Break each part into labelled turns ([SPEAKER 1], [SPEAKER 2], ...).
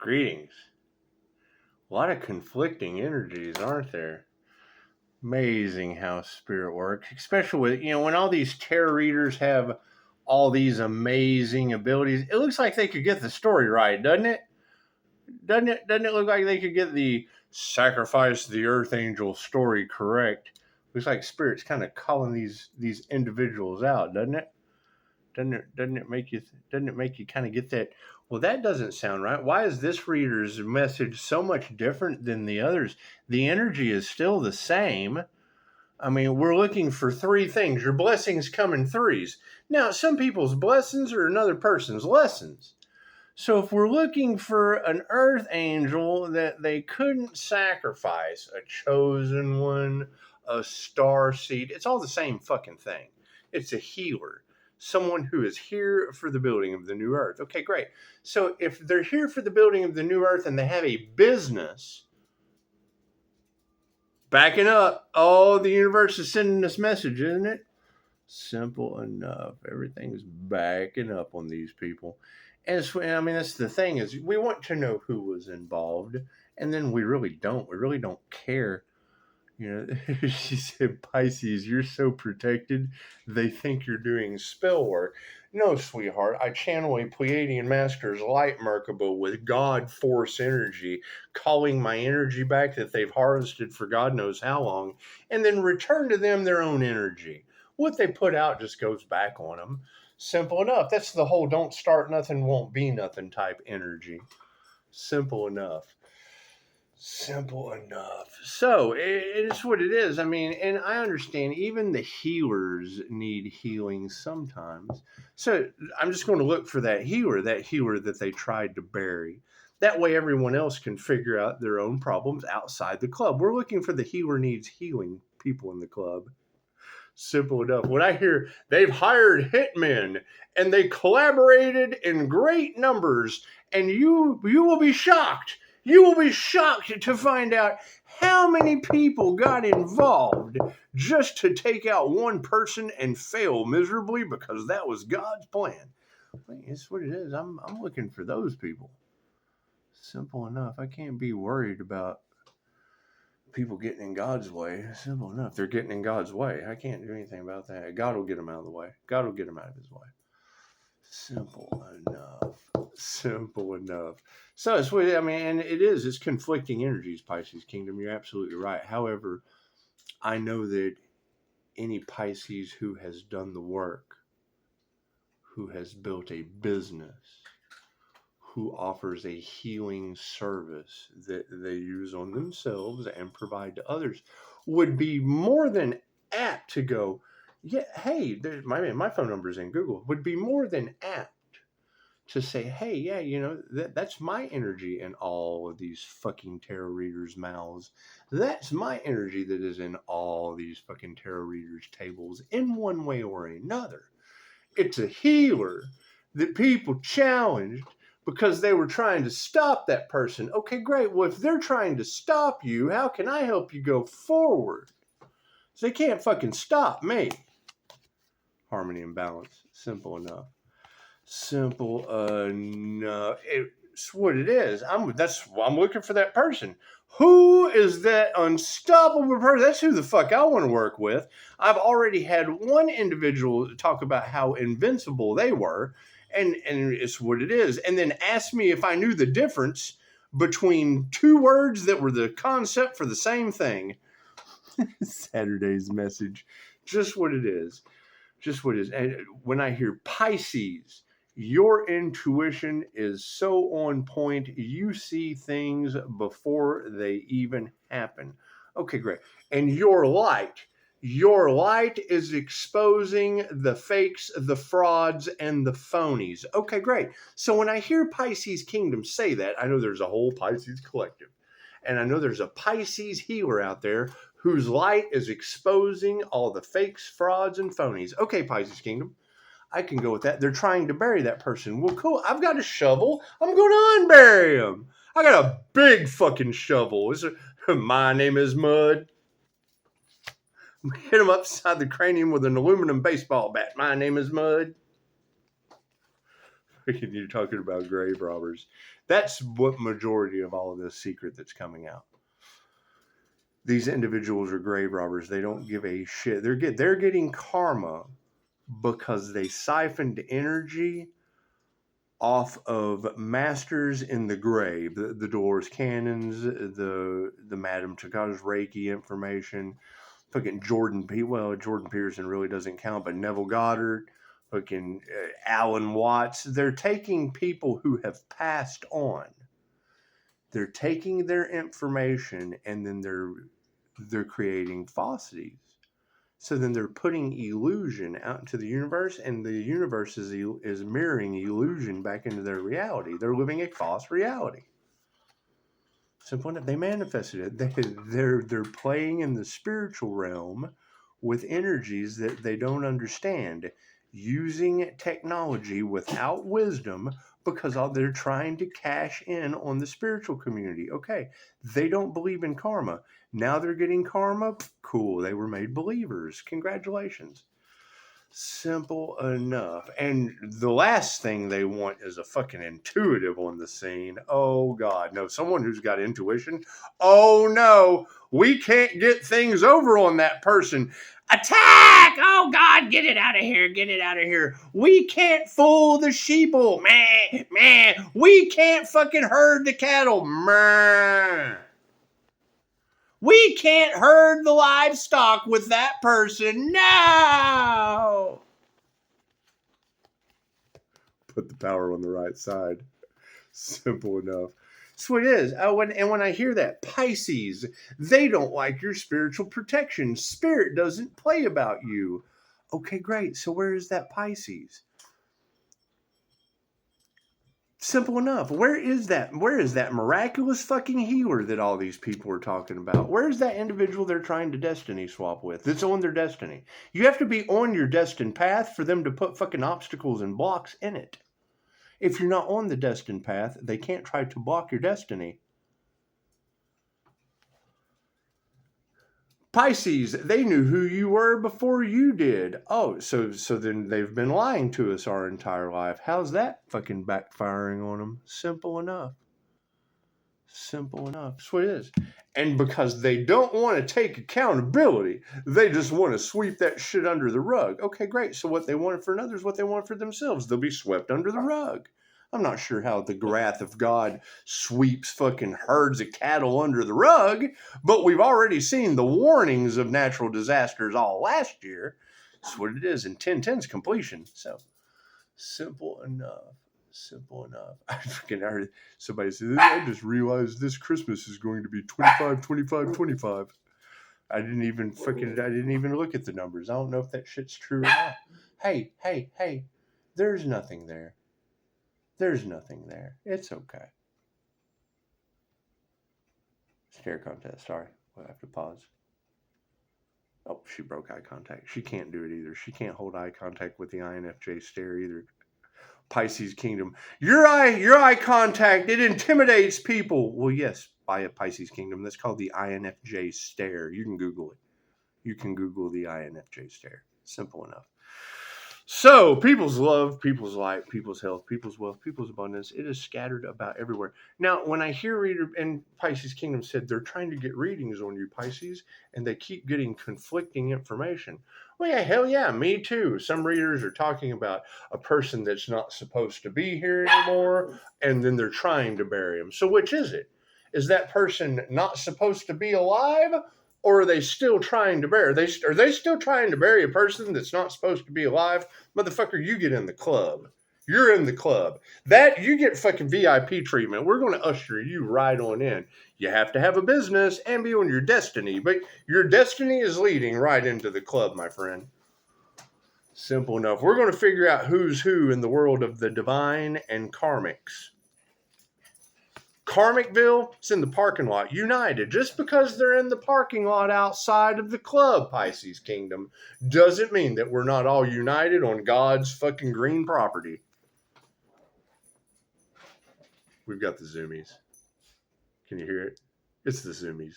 [SPEAKER 1] Greetings. A lot of conflicting energies, aren't there? Amazing how spirit works, especially with, when all these tarot readers have all these amazing abilities. It looks like they could get the story right, doesn't it? Doesn't it look like they could get the sacrifice the earth angel story correct? Looks like spirit's kind of calling these individuals out, doesn't it? Doesn't it make you kind of get that? Well, that doesn't sound right. Why is this reader's message so much different than the others? The energy is still the same. I mean, we're looking for three things. Your blessings come in threes. Now, some people's blessings are another person's lessons. So if we're looking for an earth angel that they couldn't sacrifice, a chosen one, a star seed, it's all the same fucking thing. It's a healer, someone who is here for the building of the new earth. Okay, great. So if they're here for the building of the new earth and they have a business, backing up, oh, the universe is sending this message, isn't it? Simple enough. Everything's backing up on these people. And that's the thing, is we want to know who was involved, and then we really don't. We really don't care. She said, Pisces, you're so protected, they think you're doing spell work. No, sweetheart, I channel a Pleiadian Master's light Merkaba with God force energy, calling my energy back that they've harvested for God knows how long, and then return to them their own energy. What they put out just goes back on them. Simple enough. That's the whole don't start nothing, won't be nothing type energy. Simple enough. Simple enough. So it's what it is. I mean, and I understand even the healers need healing sometimes. So I'm just going to look for that healer that they tried to bury. That way everyone else can figure out their own problems outside the club. We're looking for the healer needs healing people in the club. Simple enough. When I hear they've hired hitmen and they collaborated in great numbers, and you will be shocked. You will be shocked to find out how many people got involved just to take out one person and fail miserably because that was God's plan. It's what it is. I'm looking for those people. Simple enough. I can't be worried about people getting in God's way. Simple enough. They're getting in God's way. I can't do anything about that. God will get them out of the way. God will get them out of his way. Simple enough. Simple enough. So it's what, and it is. It's conflicting energies, Pisces Kingdom. You're absolutely right. However, I know that any Pisces who has done the work, who has built a business, who offers a healing service that they use on themselves and provide to others, would be more than apt to go, yeah, hey, my phone number is in Google, would be more than apt to say, hey, yeah, that's my energy in all of these fucking tarot readers' mouths. That's my energy that is in all these fucking tarot readers' tables in one way or another. It's a healer that people challenged because they were trying to stop that person. Okay, great. Well, if they're trying to stop you, how can I help you go forward? So they can't fucking stop me. Harmony and balance. Simple enough. Simple enough. It's what it is. I'm looking for that person. Who is that unstoppable person? That's who the fuck I want to work with. I've already had one individual talk about how invincible they were, and it's what it is. And then ask me if I knew the difference between two words that were the concept for the same thing. Saturday's message. Just what it is. Just what it is. And when I hear Pisces, your intuition is so on point. You see things before they even happen. Okay, great. And your light is exposing the fakes, the frauds, and the phonies. Okay, great. So when I hear Pisces Kingdom say that, I know there's a whole Pisces collective. And I know there's a Pisces healer out there whose light is exposing all the fakes, frauds, and phonies. Okay, Pisces Kingdom. I can go with that. They're trying to bury that person. Well, cool. I've got a shovel. I'm going to unbury him. I got a big fucking shovel. My name is Mud. Hit him upside the cranium with an aluminum baseball bat. My name is Mud. You're talking about grave robbers. That's what majority of all of this secret that's coming out. These individuals are grave robbers. They don't give a shit. They're getting karma because they siphoned energy off of masters in the grave, the Doors Cannons, the Madame Chaka's Reiki information, fucking Jordan Peterson really doesn't count, but Neville Goddard, fucking Alan Watts. They're taking people who have passed on. They're taking their information and then they're creating falsities. So then they're putting illusion out into the universe, and the universe is mirroring illusion back into their reality. They're living a false reality. Simple enough. They manifested it. They're playing in the spiritual realm with energies that they don't understand, using technology without wisdom because they're trying to cash in on the spiritual community. Okay, they don't believe in karma. Now they're getting karma. Cool. They were made believers. Congratulations. Simple enough. And the last thing they want is a fucking intuitive on the scene. Oh, God. No, someone who's got intuition. Oh, no. We can't get things over on that person. Attack! Oh, God, get it out of here. Get it out of here. We can't fool the sheeple. Man. We can't fucking herd the cattle. Man. We can't herd the livestock with that person. No! Put the power on the right side. Simple enough. So it is. And when I hear that, Pisces, they don't like your spiritual protection. Spirit doesn't play about you. Okay, great. So where is that Pisces? Simple enough. Where is that? Where is that miraculous fucking healer that all these people are talking about? Where's that individual they're trying to destiny swap with that's on their destiny? You have to be on your destined path for them to put fucking obstacles and blocks in it. If you're not on the destined path, they can't try to block your destiny. Pisces, they knew who you were before you did. Oh, so then they've been lying to us our entire life. How's that fucking backfiring on them? Simple enough. Simple enough. That's what it is. And because they don't want to take accountability, they just want to sweep that shit under the rug. Okay, great. So what they wanted for another is what they want for themselves. They'll be swept under the rug. I'm not sure how the wrath of God sweeps fucking herds of cattle under the rug, but we've already seen the warnings of natural disasters all last year. That's what it is. And 1010's completion. So simple enough. Simple enough. I freaking heard somebody say, I just realized this Christmas is going to be 25, 25, 25. I didn't even look at the numbers. I don't know if that shit's true or not. Hey, there's nothing there. There's nothing there. It's okay. Stare contest. Sorry. We'll have to pause. Oh, she broke eye contact. She can't do it either. She can't hold eye contact with the INFJ stare either. Pisces Kingdom. Your eye contact, it intimidates people. Well, yes, by a Pisces Kingdom. That's called the INFJ stare. You can Google it. You can Google the INFJ stare. Simple enough. So, people's love, people's light, people's health, people's wealth, people's abundance, it is scattered about everywhere. Now, when I hear and Pisces Kingdom said they're trying to get readings on you, Pisces, and they keep getting conflicting information. Well, yeah, hell yeah, me too. Some readers are talking about a person that's not supposed to be here anymore, and then they're trying to bury him. So which is it? Is that person not supposed to be alive? Or are they still trying to bury? Are they still trying to bury a person that's not supposed to be alive? Motherfucker, you get in the club. You're in the club. That you get fucking VIP treatment. We're going to usher you right on in. You have to have a business and be on your destiny, but your destiny is leading right into the club, my friend. Simple enough. We're going to figure out who's who in the world of the divine and karmics. Karmicville, it's in the parking lot. United, just because they're in the parking lot outside of the club, Pisces Kingdom, doesn't mean that we're not all united on God's fucking green property. We've got the zoomies. Can you hear it? It's the zoomies.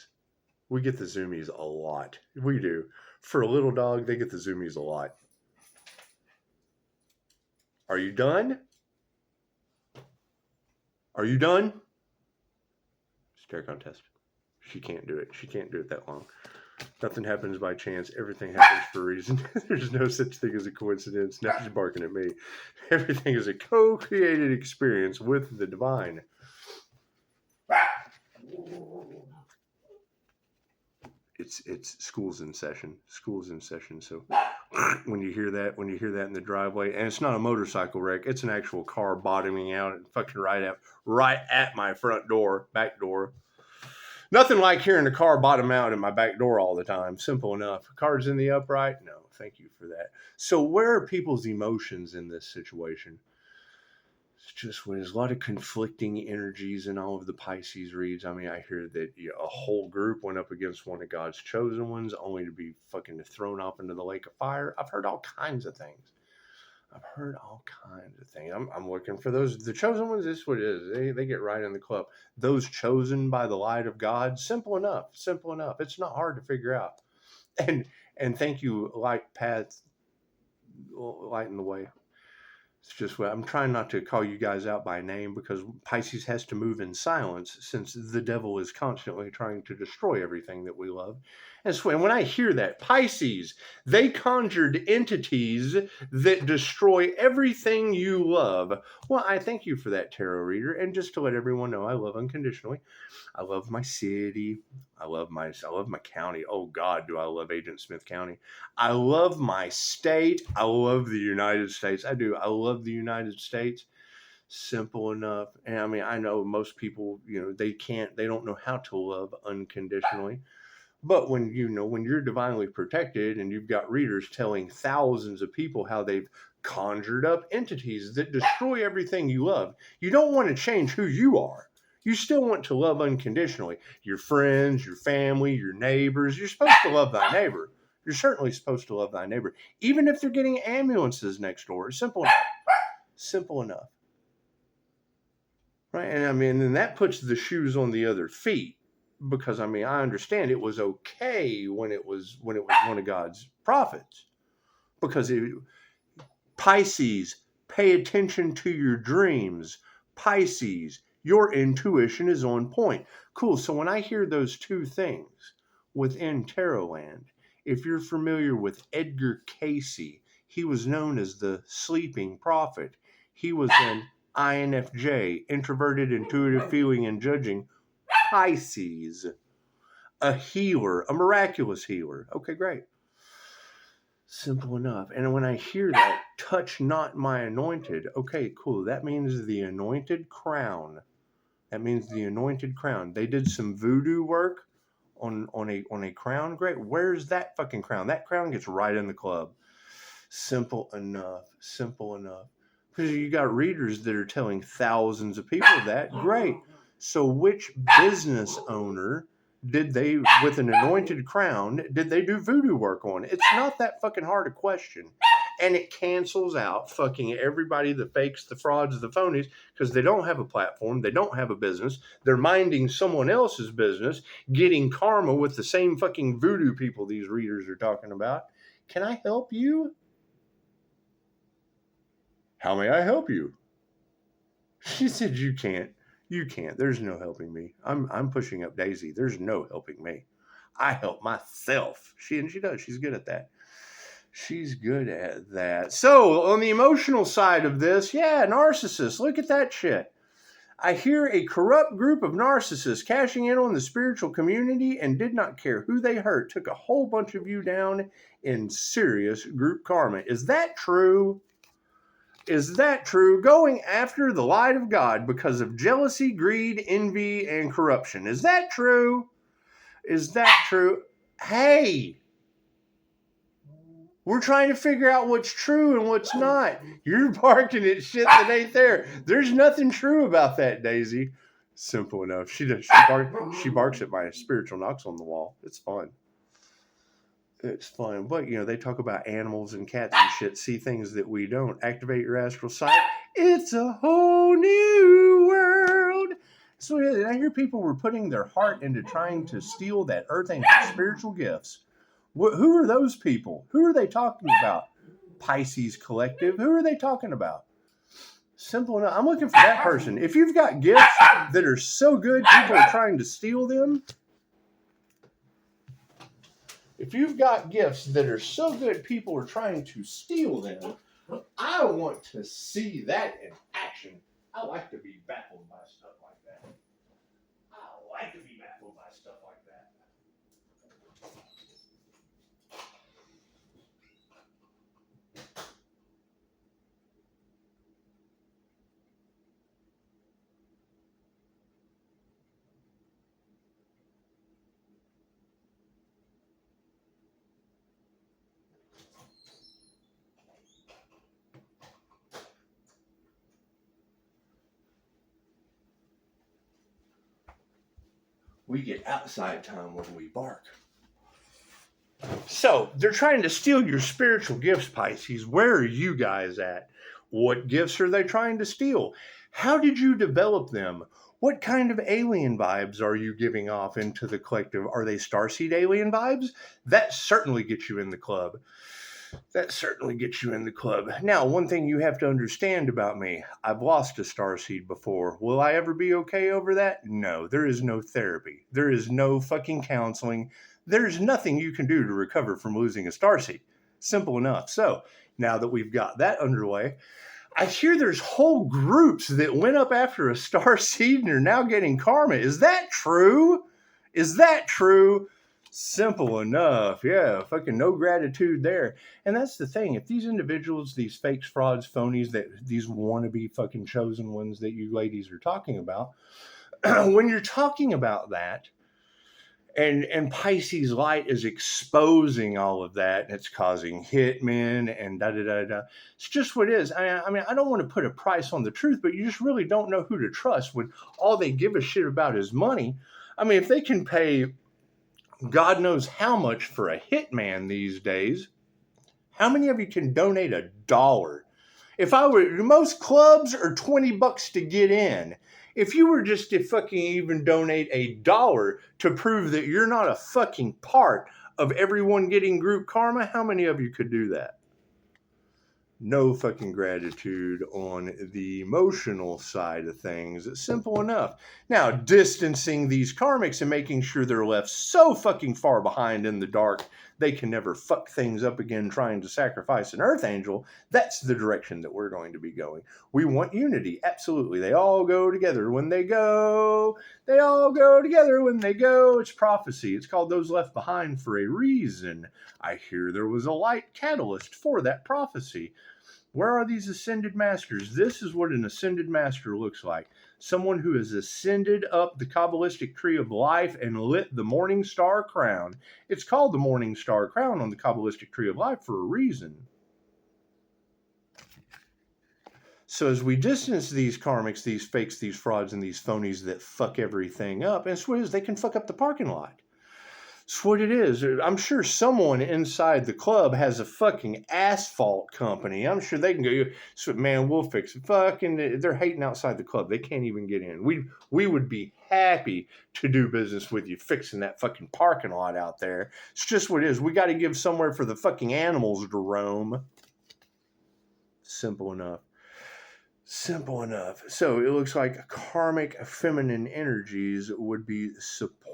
[SPEAKER 1] We get the zoomies a lot. We do. For a little dog, they get the zoomies a lot. Are you done? Are you done? Stare contest. She can't do it. She can't do it that long. Nothing happens by chance. Everything happens for a reason. There's no such thing as a coincidence. Now she's barking at me. Everything is a co-created experience with the divine. It's school's in session. School's in session. So when you hear that in the driveway, and it's not a motorcycle wreck, it's an actual car bottoming out and fucking right at my front door, back door. Nothing like hearing a car bottom out at my back door all the time. Simple enough. Car's in the upright? No, thank you for that. So where are people's emotions in this situation? It's just when there's a lot of conflicting energies in all of the Pisces reads. I mean, I hear that a whole group went up against one of God's chosen ones only to be fucking thrown off into the lake of fire. I've heard all kinds of things. I'm looking for those. The chosen ones, this is what it is. They get right in the club. Those chosen by the light of God, simple enough. It's not hard to figure out. And thank you, light path, lighten the way. It's just what I'm trying not to call you guys out by name, because Pisces has to move in silence since the devil is constantly trying to destroy everything that we love. And so when I hear that, Pisces, they conjured entities that destroy everything you love. Well, I thank you for that, tarot reader. And just to let everyone know, I love unconditionally. I love my city. I love my county. Oh God, do I love Agent Smith County. I love my state. I love the United States. I do. I love the United States. Simple enough. And I mean, I know most people, they don't know how to love unconditionally. But when you're divinely protected and you've got readers telling thousands of people how they've conjured up entities that destroy everything you love, you don't want to change who you are. You still want to love unconditionally. Your friends, your family, your neighbors. You're supposed to love thy neighbor. You're certainly supposed to love thy neighbor, even if they're getting ambulances next door. Simple enough. Simple enough. Right? And I mean, and that puts the shoes on the other feet. Because I mean, I understand it was okay when it was one of God's prophets. Because Pisces, pay attention to your dreams. Pisces, your intuition is on point. Cool. So when I hear those two things within Tarot Land, if you're familiar with Edgar Cayce, he was known as the sleeping prophet. He was an INFJ, introverted, intuitive, feeling, and judging Pisces, a healer, a miraculous healer. Okay, great. Simple enough. And when I hear that, touch not my anointed. Okay, cool. That means the anointed crown. They did some voodoo work on a crown. Great. Where's that fucking crown? That crown gets right in the club. Simple enough. Because you got readers that are telling thousands of people that. Great. So which business owner did they, with an anointed crown, did they do voodoo work on? It's not that fucking hard a question. And it cancels out fucking everybody, the fakes, the frauds, the phonies, because they don't have a platform. They don't have a business. They're minding someone else's business, getting karma with the same fucking voodoo people these readers are talking about. Can I help you? How may I help you? She said, you can't. You can't. There's no helping me. I'm pushing up Daisy. There's no helping me. I help myself. She does. She's good at that. So on the emotional side of this, narcissists. Look at that shit. I hear a corrupt group of narcissists cashing in on the spiritual community and did not care who they hurt. Took a whole bunch of you down in serious group karma. Is that true? Going after the light of God because of jealousy, greed, envy, and corruption. Is that true? Hey, we're trying to figure out what's true and what's not. You're barking at shit that ain't there. There's nothing true about that, Daisy. Simple enough. She barks at my spiritual knocks on the wall. It's fun. But they talk about animals and cats and shit, see things that we don't. Activate your astral sight. It's a whole new world. So I hear people were putting their heart into trying to steal that earth angel spiritual gifts. Who are those people? Who are they talking about? Pisces Collective. Who are they talking about? Simple enough. I'm looking for that person. If you've got gifts that are so good, people are trying to steal them. If you've got gifts that are so good, people are trying to steal them, I want to see that in action. I like to be baffled by stuff like that. I like to be baffled by stuff like that. We get outside time when we bark. So they're trying to steal your spiritual gifts, Pisces. Where are you guys at? What gifts are they trying to steal? How did you develop them? What kind of alien vibes are you giving off into the collective? Are they starseed alien vibes? That certainly gets you in the club. That certainly gets you in the club. Now, one thing you have to understand about me, I've lost a starseed before. Will I ever be okay over that? No, there is no therapy. There is no fucking counseling. There's nothing you can do to recover from losing a starseed. Simple enough. So, now that we've got that underway, I hear there's whole groups that went up after a starseed and are now getting karma. Is that true? Is that true? Simple enough. Yeah, fucking no gratitude there. And that's the thing. If these individuals, these fakes, frauds, phonies, these wannabe fucking chosen ones that you ladies are talking about, when you're talking about that, and Pisces light is exposing all of that, and it's causing hitmen and da-da-da-da. It's just what it is. I mean, I don't want to put a price on the truth, but you just really don't know who to trust when all they give a shit about is money. I mean, if they can pay God knows how much for a hitman these days, how many of you can donate $1? If I were, most clubs are $20 to get in. If you were just to fucking even donate $1 to prove that you're not a fucking part of everyone getting group karma, how many of you could do that? No fucking gratitude on the emotional side of things. It's simple enough. Now, distancing these karmics and making sure they're left so fucking far behind in the dark they can never fuck things up again trying to sacrifice an earth angel, that's the direction that we're going to be going. We want unity, absolutely. They all go together when they go. They all go together when they go. It's prophecy. It's called Those Left Behind for a reason. I hear there was a light catalyst for that prophecy. Where are these ascended masters? This is what an ascended master looks like. Someone who has ascended up the Kabbalistic tree of life and lit the morning star crown. It's called the morning star crown on the Kabbalistic tree of life for a reason. So as we distance these karmics, these fakes, these frauds, and these phonies that fuck everything up, and it's what it is, they can fuck up the parking lot. It's what it is. I'm sure someone inside the club has a fucking asphalt company. I'm sure they can go, so, man, we'll fix it. Fucking, they're hating outside the club. They can't even get in. We would be happy to do business with you fixing that fucking parking lot out there. It's just what it is. We got to give somewhere for the fucking animals to roam. Simple enough. Simple enough. So it looks like karmic feminine energies would be supporting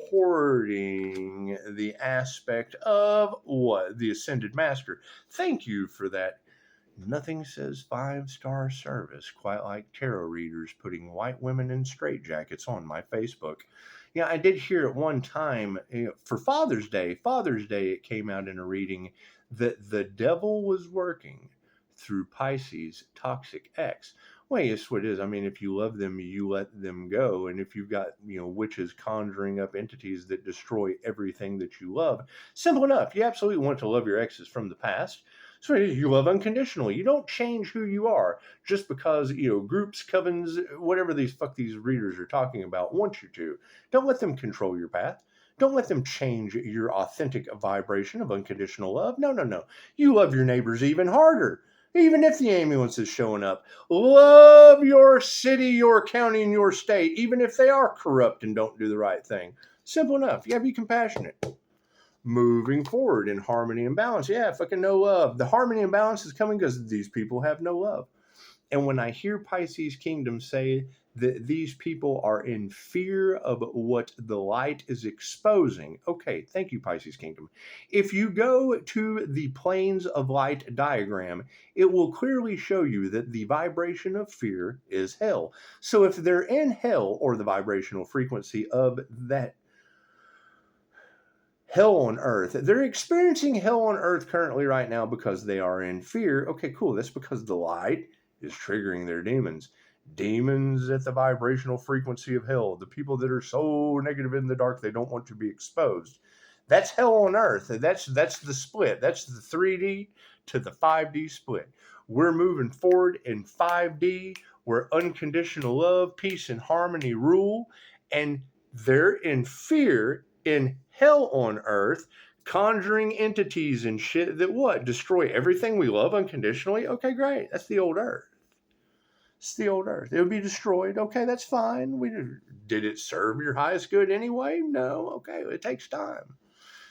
[SPEAKER 1] the aspect of what? The Ascended Master. Thank you for that. Nothing says 5-star service quite like tarot readers putting white women in straitjackets on my Facebook. Yeah, I did hear at one time, for Father's Day, it came out in a reading that the devil was working through Pisces toxic X. Well, yes, what it is. I mean, if you love them, you let them go. And if you've got, witches conjuring up entities that destroy everything that you love, simple enough. You absolutely want to love your exes from the past. So you love unconditionally. You don't change who you are just because, groups, covens, whatever these readers are talking about want you to. Don't let them control your path. Don't let them change your authentic vibration of unconditional love. No. You love your neighbors even harder. Even if the ambulance is showing up, love your city, your county, and your state, even if they are corrupt and don't do the right thing. Simple enough. You gotta be compassionate. Moving forward in harmony and balance. Yeah, fucking no love. The harmony and balance is coming because these people have no love. And when I hear Pisces Kingdom say that these people are in fear of what the light is exposing, okay, thank you, Pisces Kingdom. If you go to the planes of light diagram, it will clearly show you that the vibration of fear is hell. So if they're in hell, or the vibrational frequency of that hell on earth, they're experiencing hell on earth currently right now because they are in fear. Okay, cool. That's because the light is triggering their demons. Demons at the vibrational frequency of hell, the people that are so negative in the dark they don't want to be exposed. That's hell on earth. That's the split. That's the 3D to the 5D split. We're moving forward in 5D where unconditional love, peace, and harmony rule, and they're in fear in hell on earth, conjuring entities and shit that what? Destroy everything we love unconditionally? Okay, great. That's the old earth. It's the old earth. It would be destroyed. Okay, that's fine. Did it serve your highest good anyway? No. Okay, it takes time.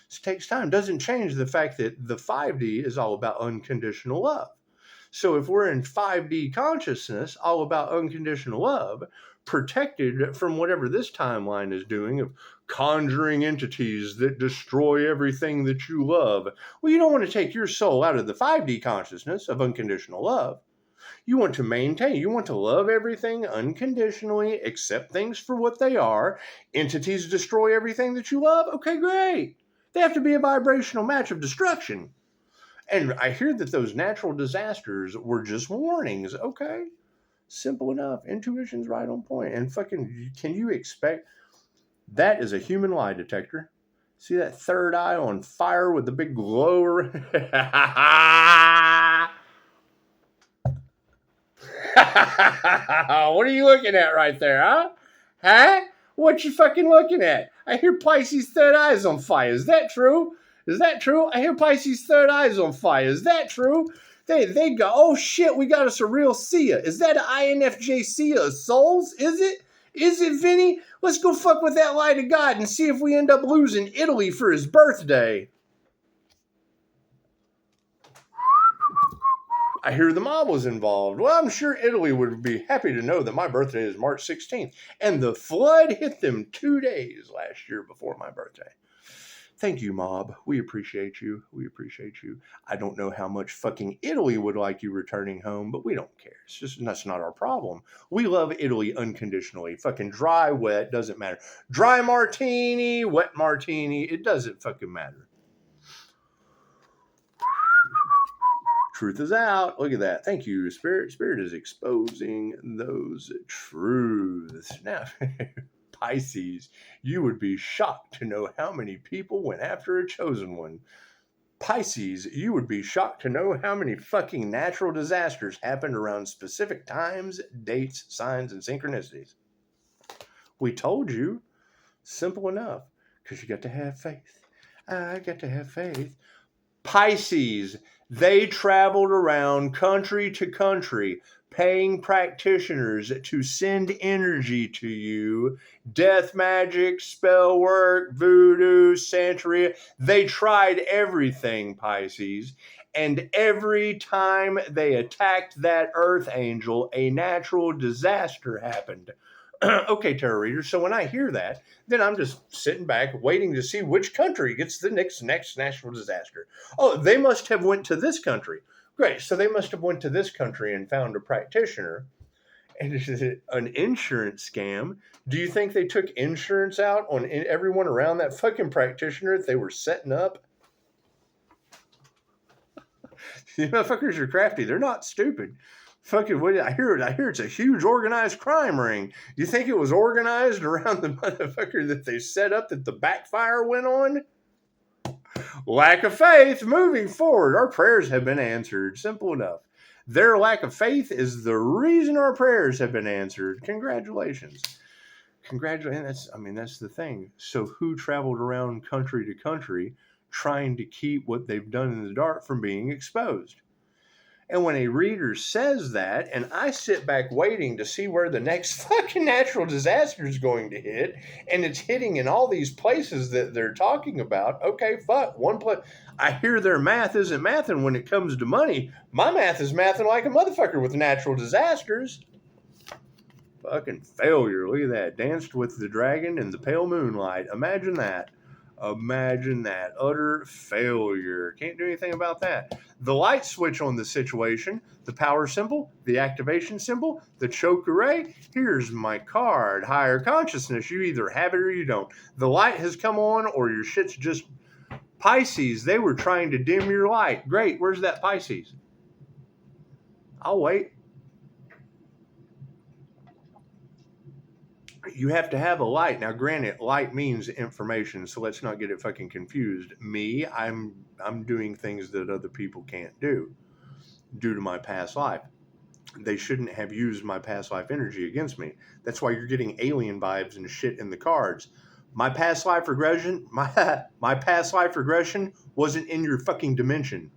[SPEAKER 1] It takes time. Doesn't change the fact that the 5D is all about unconditional love. So if we're in 5D consciousness, all about unconditional love, protected from whatever this timeline is doing of conjuring entities that destroy everything that you love, well, you don't want to take your soul out of the 5D consciousness of unconditional love. You want to maintain, you want to love everything unconditionally, accept things for what they are. Entities destroy everything that you love? Okay, great. They have to be a vibrational match of destruction. And I hear that those natural disasters were just warnings. Okay, simple enough. Intuition's right on point. And fucking, can you expect that is a human lie detector? See that third eye on fire with the big glow? What are you looking at right there, huh? Huh? What you fucking looking at? I hear Pisces' third eye's on fire. Is that true? Is that true? I hear Pisces' third eye's on fire. Is that true? They go, oh shit, we got us a real seer. Is that an INFJ seer of souls? Is it? Is it, Vinny? Let's go fuck with that light of God and see if we end up losing Italy for his birthday. I hear the mob was involved. Well, I'm sure Italy would be happy to know that my birthday is March 16th. And the flood hit them 2 days last year before my birthday. Thank you, mob. We appreciate you. We appreciate you. I don't know how much fucking Italy would like you returning home, but we don't care. It's just, that's not our problem. We love Italy unconditionally. Fucking dry, wet, doesn't matter. Dry martini, wet martini, it doesn't fucking matter. Truth is out. Look at that. Thank you, Spirit. Spirit is exposing those truths. Now, Pisces, you would be shocked to know how many people went after a chosen one. Pisces, you would be shocked to know how many fucking natural disasters happened around specific times, dates, signs, and synchronicities. We told you. Simple enough. Because you got to have faith. I got to have faith. Pisces, they traveled around country to country, paying practitioners to send energy to you. Death magic, spell work, voodoo, Santeria. They tried everything, Pisces. And every time they attacked that earth angel, a natural disaster happened. Okay, tarot reader. So when I hear that, then I'm just sitting back waiting to see which country gets the next natural disaster. Oh, they must have went to this country. Great. So they must have went to this country and found a practitioner. And is it an insurance scam? Do you think they took insurance out on everyone around that fucking practitioner that they were setting up? You motherfuckers are crafty. They're not stupid. Fucking, what I hear it's a huge organized crime ring. You think it was organized around the motherfucker that they set up that the backfire went on? Lack of faith. Moving forward, our prayers have been answered. Simple enough. Their lack of faith is the reason our prayers have been answered. Congratulations. Congratulations. That's the thing. So who traveled around country to country trying to keep what they've done in the dark from being exposed? And when a reader says that, and I sit back waiting to see where the next fucking natural disaster is going to hit, and it's hitting in all these places that they're talking about, okay, fuck, one place. I hear their math isn't mathing when it comes to money. My math is mathing like a motherfucker with natural disasters. Fucking failure. Look at that. Danced with the dragon in the pale moonlight. Imagine that. Imagine that. Utter failure. Can't do anything about that. The light switch on the situation, the power symbol, the activation symbol, the choke array. Here's my card. Higher consciousness. You either have it or you don't. The light has come on or your shit's just Pisces. They were trying to dim your light. Great. Where's that Pisces? I'll wait. You have to have a light. Now, granted, light means information, so let's not get it fucking confused. Me, I'm doing things that other people can't do due to my past life. They shouldn't have used my past life energy against me. That's why you're getting alien vibes and shit in the cards. My past life regression, my past life regression wasn't in your fucking dimension.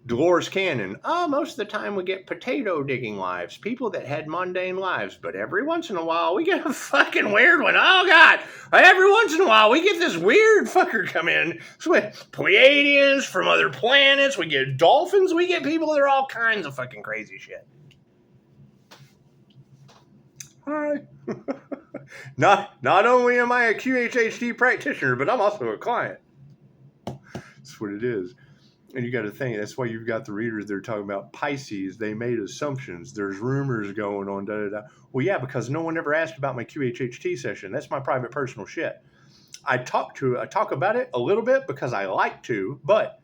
[SPEAKER 1] Dolores Cannon. Oh, most of the time we get potato digging lives, people that had mundane lives, but every once in a while we get a fucking weird one. Oh, God. Every once in a while we get this weird fucker come in. So we get Pleiadians from other planets. We get dolphins. We get people that are all kinds of fucking crazy shit. Hi. Not only am I a QHHT practitioner, but I'm also a client. That's what it is. And you got to think, that's why you've got the readers that are talking about Pisces. They made assumptions. There's rumors going on, da-da-da. Well, yeah, because no one ever asked about my QHHT session. That's my private personal shit. I talk about it a little bit because I like to, but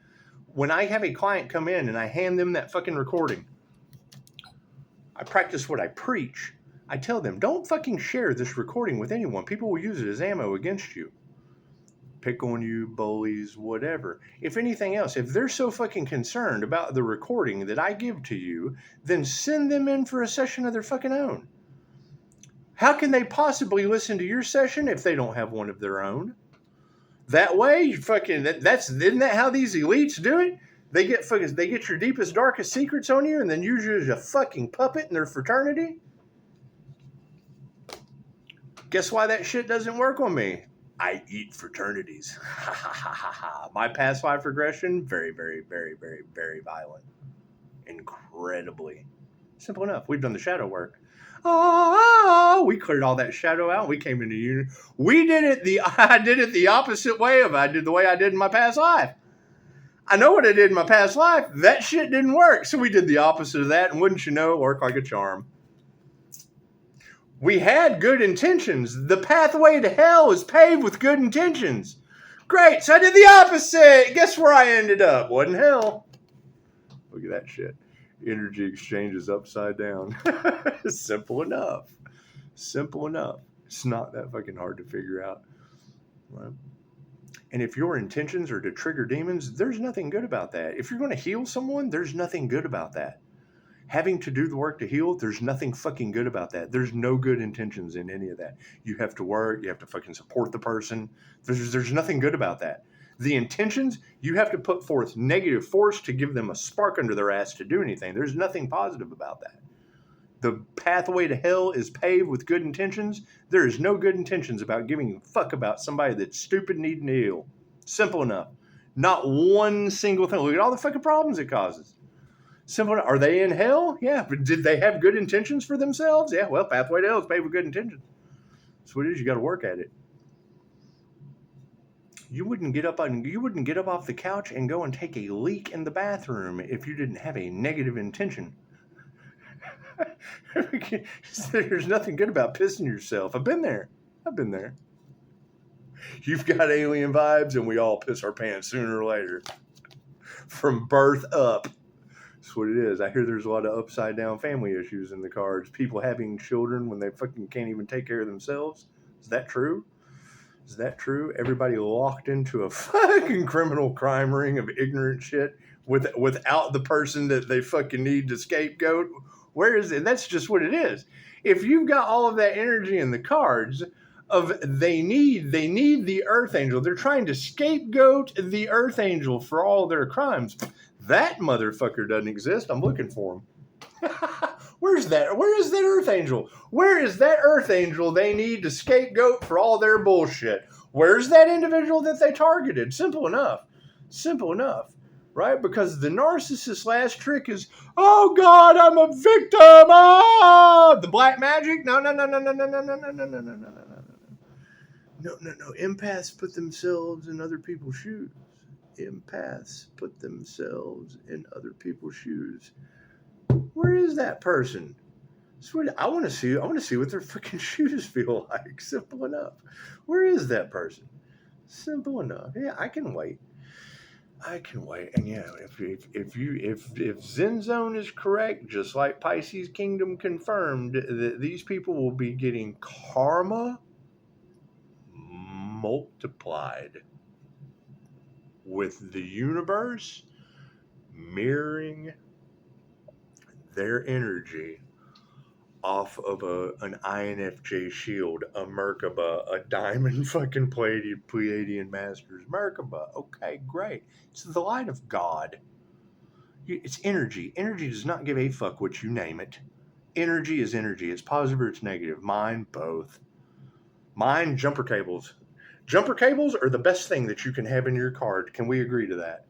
[SPEAKER 1] when I have a client come in and I hand them that fucking recording, I practice what I preach. I tell them, don't fucking share this recording with anyone. People will use it as ammo against you. Pick on you, bullies, whatever. If anything else, if they're so fucking concerned about the recording that I give to you, then send them in for a session of their fucking own. How can they possibly listen to your session if they don't have one of their own? That way, you fucking, isn't that how these elites do it? They get your deepest, darkest secrets on you and then use you as a fucking puppet in their fraternity? Guess why that shit doesn't work on me? I eat fraternities. My past life regression, very, very, very, very, very violent. Incredibly. Simple enough. We've done the shadow work. Oh, we cleared all that shadow out. We came into union. I did it the opposite way of I did the way I did in my past life. I know what I did in my past life. That shit didn't work. So we did the opposite of that. And wouldn't you know, it worked like a charm. We had good intentions. The pathway to hell is paved with good intentions. Great, so I did the opposite. Guess where I ended up? Wasn't hell. Look at that shit. Energy exchange is upside down. Simple enough. Simple enough. It's not that fucking hard to figure out. Right? And if your intentions are to trigger demons, there's nothing good about that. If you're going to heal someone, there's nothing good about that. Having to do the work to heal, there's nothing fucking good about that. There's no good intentions in any of that. You have to work. You have to fucking support the person. There's nothing good about that. The intentions, you have to put forth negative force to give them a spark under their ass to do anything. There's nothing positive about that. The pathway to hell is paved with good intentions. There is no good intentions about giving a fuck about somebody that's stupid and needing to heal. Simple enough. Not one single thing. Look at all the fucking problems it causes. Simple. Are they in hell? Yeah. But did they have good intentions for themselves? Yeah. Well, pathway to hell is paved with good intentions. That's what it is. You got to work at it. You wouldn't get up off the couch and go and take a leak in the bathroom if you didn't have a negative intention. There's nothing good about pissing yourself. I've been there. You've got alien vibes, and we all piss our pants sooner or later. From birth up. That's what it is. I hear there's a lot of upside down family issues in the cards. People having children when they fucking can't even take care of themselves. Is that true? Everybody locked into a fucking criminal crime ring of ignorant shit without the person that they fucking need to scapegoat. Where is it? That's just what it is. If you've got all of that energy in the cards, of they need the Earth Angel. They're trying to scapegoat the Earth Angel for all their crimes. That motherfucker doesn't exist. I'm looking for him. Where's that? Where is that Earth Angel? Where is that Earth Angel they need to scapegoat for all their bullshit? Where's that individual that they targeted? Simple enough. Simple enough. Right? Because the narcissist's last trick is, oh God, I'm a victim. Ah, the black magic. No. No. Empaths put themselves in other people's shoes. Empaths put themselves in other people's shoes. Where is that person? I want to see what their fucking shoes feel like. Simple enough. Where is that person? Simple enough. Yeah, I can wait. And yeah, if Zen Zone is correct, just like Pisces Kingdom confirmed, that these people will be getting karma multiplied, with the universe mirroring their energy off of an INFJ shield, a Merkaba, a diamond fucking Pleiadian Masters Merkaba. Okay, great. It's the light of God. It's energy. Energy does not give a fuck what you name it. Energy is energy. It's positive or it's negative. Mine, both. Mine, jumper cables. Jumper cables are the best thing that you can have in your car. Can we agree to that?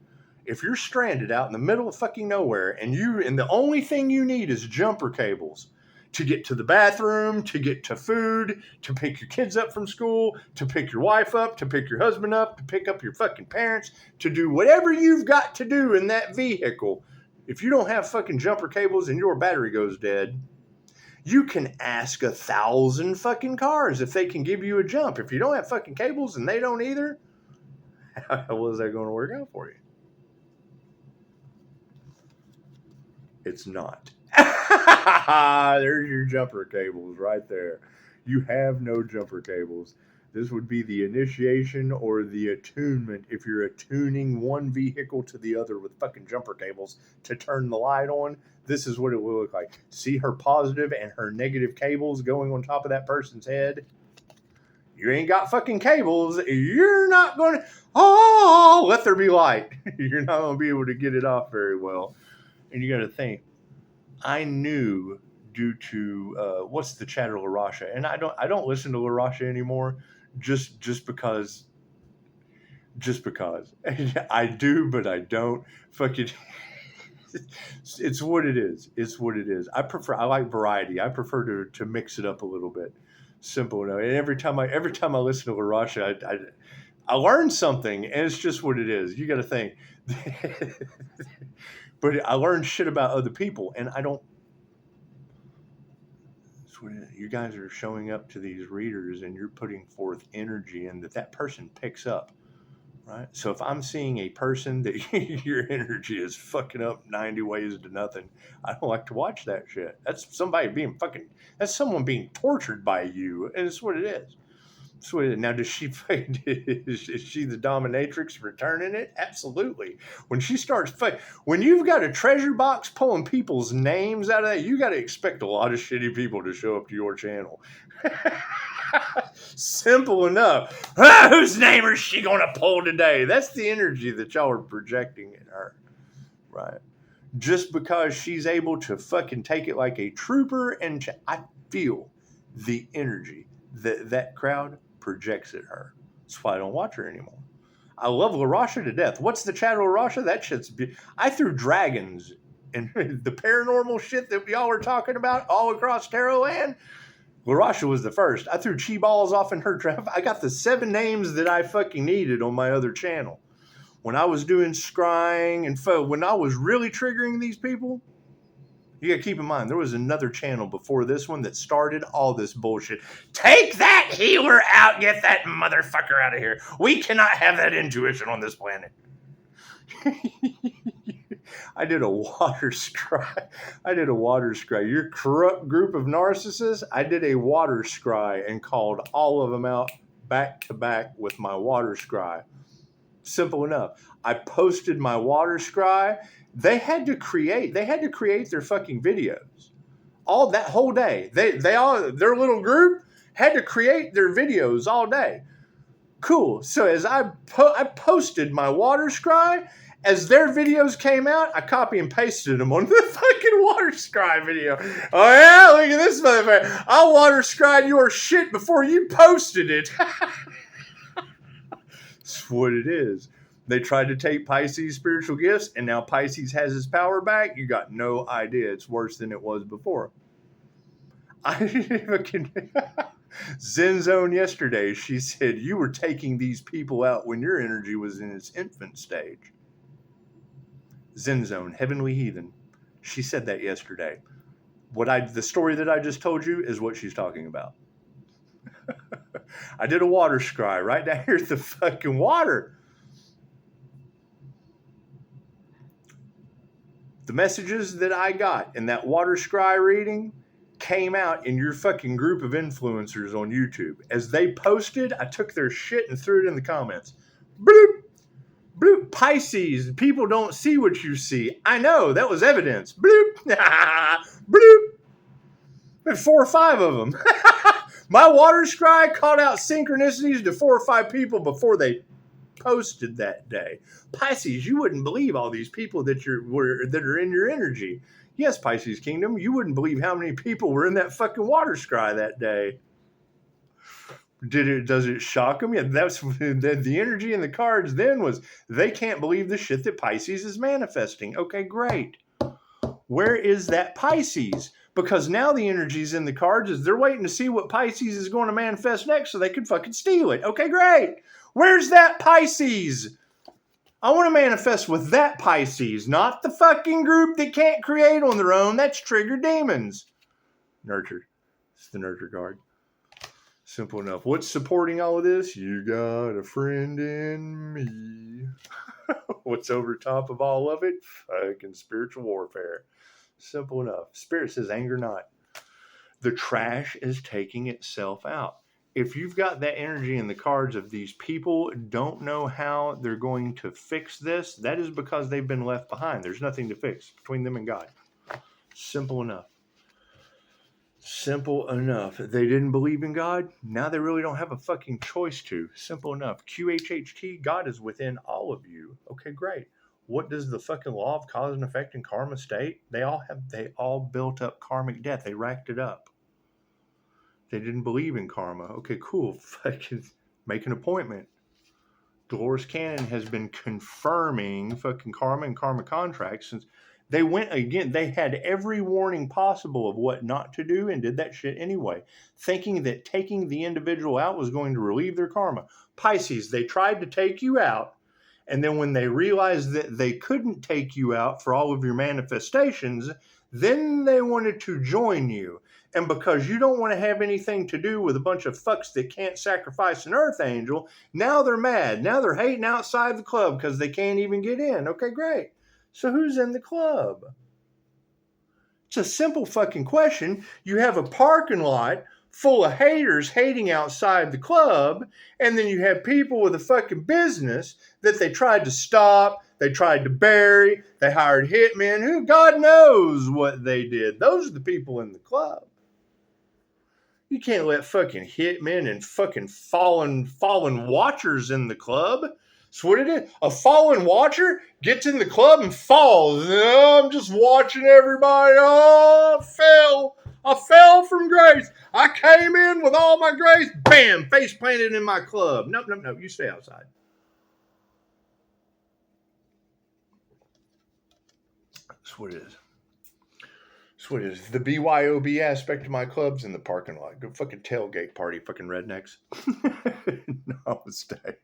[SPEAKER 1] If you're stranded out in the middle of fucking nowhere and the only thing you need is jumper cables to get to the bathroom, to get to food, to pick your kids up from school, to pick your wife up, to pick your husband up, to pick up your fucking parents, to do whatever you've got to do in that vehicle. If you don't have fucking jumper cables and your battery goes dead, you can ask 1,000 fucking cars if they can give you a jump. If you don't have fucking cables and they don't either, how is that going to work out for you? It's not. There's your jumper cables right there. You have no jumper cables. This would be the initiation or the attunement if you're attuning one vehicle to the other with fucking jumper cables to turn the light on. This is what it will look like. See her positive and her negative cables going on top of that person's head? You ain't got fucking cables. You're not going to, let there be light. You're not going to be able to get it off very well. And you got to think, I knew due to what's the chatter LaRasha, and I don't listen to LaRasha anymore, just because I do, but I don't. Fucking, it's what it is. It's what it is. I like variety. I prefer to mix it up a little bit. Simple enough. And every time I listen to LaRasha, I learn something, and it's just what it is. You got to think. But I learned shit about other people, and I don't. You guys are showing up to these readers, and you're putting forth energy, and that person picks up, right? So if I'm seeing a person that your energy is fucking up 90 ways to nothing, I don't like to watch that shit. That's that's someone being tortured by you, and it's what it is. Sweet. Now, is she the dominatrix returning it? Absolutely. When she starts when you've got a treasure box pulling people's names out of that, you got to expect a lot of shitty people to show up to your channel. Simple enough. Whose name is she going to pull today? That's the energy that y'all are projecting in her, right? Just because she's able to fucking take it like a trooper, and I feel the energy that crowd projects at her. That's why I don't watch her anymore. I love LaRasha to death. What's the chatter LaRasha? That shit's... I threw dragons and the paranormal shit that y'all were talking about all across Tarot Land. LaRasha was the first. I threw chi balls off in her trap. I got the 7 names that I fucking needed on my other channel. When I was doing scrying and when I was really triggering these people, you got to keep in mind, there was another channel before this one that started all this bullshit. Take that healer out. Get that motherfucker out of here. We cannot have that intuition on this planet. I did a water scry. Your corrupt group of narcissists, I did a water scry and called all of them out back to back with my water scry. Simple enough. I posted my water scry. They had to create their fucking videos all that whole day. They all, their little group had to create their videos all day. Cool. So as I posted my water scry, as their videos came out, I copy and pasted them on the fucking water scry video. Oh yeah, look at this motherfucker. I water scried your shit before you posted it. That's what it is. They tried to take Pisces' spiritual gifts, and now Pisces has his power back. You got no idea. It's worse than it was before. I didn't even... Zen Zone yesterday, she said, you were taking these people out when your energy was in its infant stage. Zen Zone, Heavenly Heathen. She said that yesterday. The story that I just told you is what she's talking about. I did a water scry right down here at the fucking water. The messages that I got in that water scry reading came out in your fucking group of influencers on YouTube. As they posted, I took their shit and threw it in the comments. Bloop, bloop, Pisces, people don't see what you see. I know, that was evidence. Bloop, bloop. There's 4 or 5 of them. My water scry called out synchronicities to 4 or 5 people before they posted that day. Pisces, you wouldn't believe all these people that are in your energy. Yes, Pisces Kingdom, you wouldn't believe how many people were in that fucking water scry that day. Does it shock them? Yeah, that's the energy in the cards then was they can't believe the shit that Pisces is manifesting. Okay, great. Where is that Pisces? Because now the energy's in the cards is they're waiting to see what Pisces is going to manifest next so they can fucking steal it. Okay, great. Where's that Pisces? I want to manifest with that Pisces, not the fucking group that can't create on their own. That's trigger demons. Nurture. It's the nurture card. Simple enough. What's supporting all of this? You got a friend in me. What's over top of all of it? Fucking spiritual warfare. Simple enough. Spirit says anger not. The trash is taking itself out. If you've got that energy in the cards of these people don't know how they're going to fix this, that is because they've been left behind. There's nothing to fix between them and God. Simple enough. Simple enough. They didn't believe in God. Now they really don't have a fucking choice to. Simple enough. QHHT, God is within all of you. Okay, great. What does the fucking law of cause and effect and karma state? They all built up karmic debt. They racked it up. They didn't believe in karma. Okay, cool. Fucking make an appointment. Dolores Cannon has been confirming fucking karma and karma contracts since they went again. They had every warning possible of what not to do and did that shit anyway, thinking that taking the individual out was going to relieve their karma. Pisces, they tried to take you out. And then when they realized that they couldn't take you out for all of your manifestations, then they wanted to join you. And because you don't want to have anything to do with a bunch of fucks that can't sacrifice an earth angel, now they're mad. Now they're hating outside the club because they can't even get in. Okay, great. So who's in the club? It's a simple fucking question. You have a parking lot full of haters hating outside the club, and then you have people with a fucking business that they tried to stop, they tried to bury, they hired hitmen, who God knows what they did. Those are the people in the club. You can't let fucking hitmen and fucking fallen watchers in the club. That's what it is. A fallen watcher gets in the club and falls. Oh, I'm just watching everybody. Oh, I fell from grace. I came in with all my grace. Bam, face planted in my club. Nope. You stay outside. That's what it is. That's what it is. The BYOB aspect of my club's in the parking lot. Go fucking tailgate party, fucking rednecks. Namaste.